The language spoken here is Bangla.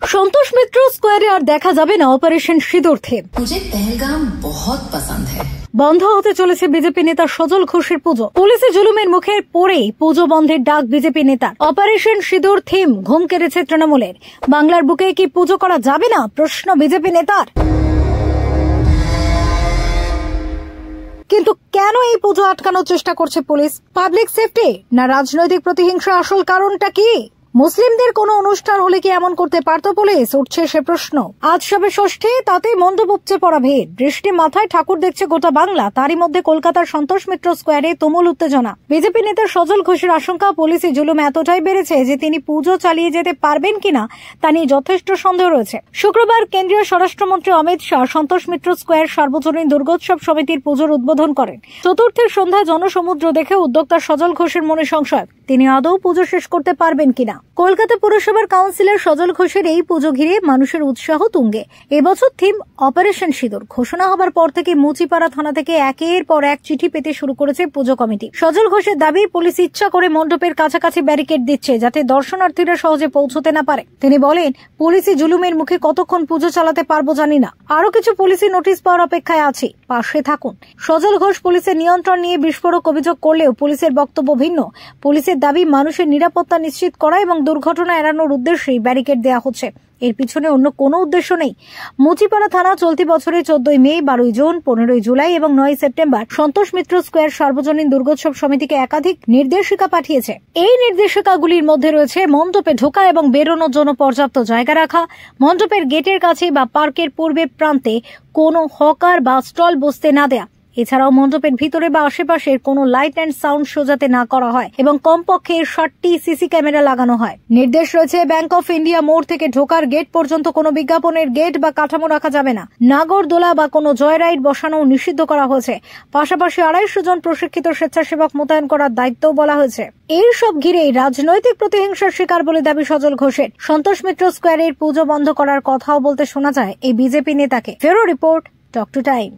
संतोष मित्र स्क्वायरे और देखा जाबे ना ऑपरेशन सिंदूर थीम। मुझे पहलगाम बहुत पसंद है। বন্ধ হতে চলেছে বিজেপি নেতা সজল ঘোষের পুজো। পুলিশের জুলুমের মুখে পড়েই পুজো বন্ধের ডাক বিজেপি নেতার। অপারেশন সিঁদুর থিম ঘুম কেড়েছে তৃণমূলের। বাংলার বুকে কি পুজো করা যাবে না, প্রশ্ন বিজেপি নেতার। কিন্তু কেন এই পুজো আটকানোর চেষ্টা করছে পুলিশ? পাবলিক সেফটি না রাজনৈতিক প্রতিহিংসা আসল কারণটা কি? মুসলিমদের কোনো অনুষ্ঠান হলে কি এমন করতে পারত পুলিশ? উঠছে সে প্রশ্ন। আজ সবে ষষ্ঠী, তাতেই মণ্ডপ উপচে পড়া ভিড়। বৃষ্টি মাথায় ঠাকুর দেখছে গোটা বাংলা। তারই মধ্যে কলকাতার সন্তোষ মিত্র স্কোয়ারে তুমুল উত্তেজনা। বিজেপি নেতা সজল ঘোষের আশঙ্কা, পুলিশি জুলুম এতটাই বেড়েছে যে তিনি পুজো চালিয়ে যেতে পারবেন কিনা তা নিয়ে যথেষ্ট সন্দেহ রয়েছে। শুক্রবার কেন্দ্রীয় স্বরাষ্ট্রমন্ত্রী অমিত শাহ সন্তোষ মিত্র স্কোয়ার সার্বজনীন দুর্গোৎসব সমিতির পুজোর উদ্বোধন করেন। চতুর্থীর সন্ধ্যায় জনসমুদ্র দেখে উদ্যোক্তা সজল ঘোষের মনে সংশয়, তিনি আদৌ পুজো শেষ করতে পারবেন কিনা। কলকাতা পুরসভার কাউন্সিলর সজল ঘোষের এই পুজো ঘিরে মানুষের উৎসাহ তুঙ্গে। এবছর থিম অপারেশন সিঁদুর ঘোষণা হবার পর থেকে মুচিপাড়া থানা থেকে একের পর এক চিঠি পেতে শুরু করেছে পুজো কমিটি। সজল ঘোষের দাবি, পুলিশ ইচ্ছা করে মণ্ডপের কাছাকাছি ব্যারিকেড দিচ্ছে যাতে দর্শনার্থীরা সহজে পৌঁছতে না পারে। তিনি বলেন, পুলিশি জুলুমের মুখে কতক্ষণ পুজো চালাতে পারবো জানি না, আরো কিছু পুলিশি নোটিশ পাওয়ার অপেক্ষায় আছি, পাশে থাকুন। সজল ঘোষ পুলিশের নিয়ন্ত্রণ নিয়ে বিস্ফোরক অভিযোগ করলেও পুলিশের বক্তব্য ভিন্ন। পুলিশের দাবি, মানুষের নিরাপত্তা নিশ্চিত করা এবং দুর্ঘটনা এড়ানোর উদ্দেশ্যেই ব্যারিকেড দেওয়া হচ্ছে, এর পিছনে অন্য কোনো উদ্দেশ্য নেই। মুচিপাড়া থানা চলতি বছরের 14 মে, 12 জুন, 15 জুলাই এবং 9 সেপ্টেম্বর সন্তোষ মিত্র স্কোয়ার সার্বজনীন দুর্গোৎসব সমিতিকে একাধিক নির্দেশিকা পাঠিয়েছে। এই নির্দেশিকাগুলির মধ্যে রয়েছে মণ্ডপে ঢোকা এবং বেরোনোর জন্য পর্যাপ্ত জায়গা রাখা, মণ্ডপের গেটের কাছে বা পার্কের পূর্বে প্রান্তে কোনো হকার বা স্টল বসতে না দেয়া, এছাড়াও মণ্ডপের ভিতরে বা আশেপাশের কোনো লাইট অ্যান্ড সাউন্ড শো যাতে না করা হয় এবং কমপক্ষে 60টি সিসি ক্যামেরা লাগানো হয়। নির্দেশ রয়েছে, ব্যাংক অফ ইন্ডিয়া মোড় থেকে ঢোকার গেট পর্যন্ত কোনো বিজ্ঞাপনের গেট বা কাঠামো রাখা যাবে না। নাগরদোলা বা কোনো জয়রাইড বসানো নিষিদ্ধ করা হয়েছে। পাশাপাশি 250 জন প্রশিক্ষিত স্বেচ্ছাসেবক মোতায়েন করার দায়িত্বও বলা হয়েছে। এই সব ঘিরেই রাজনৈতিক প্রতিহিংসার শিকার বলে দাবি সজল ঘোষের। সন্তোষ মিত্র স্কোয়ারের পুজো বন্ধ করার কথাও বলতে শোনা যায় এই বিজেপি নেতাকে। ফেরো রিপোর্ট, টক টু টাইম।